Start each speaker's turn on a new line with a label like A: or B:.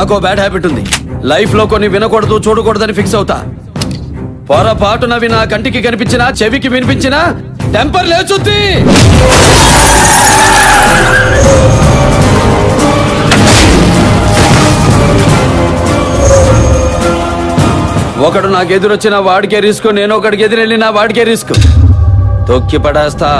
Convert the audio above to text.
A: నాకు bad habit ఉంది. Life లో కొన్ని వినకూడదు చూడకూడదని ఫిక్స్ అవుతా. పొరపాటునవి నా కంటికి కనిపించినా చెవికి వినిపించినా టెంపర్ లేచుద్ది. ఒకడు నాకు ఎదురొచ్చిన వాడికే రిస్క్, నేను ఒకడికి ఎదురెళ్ళినా వాడికే రిస్క్. తొక్కి పడేస్తా.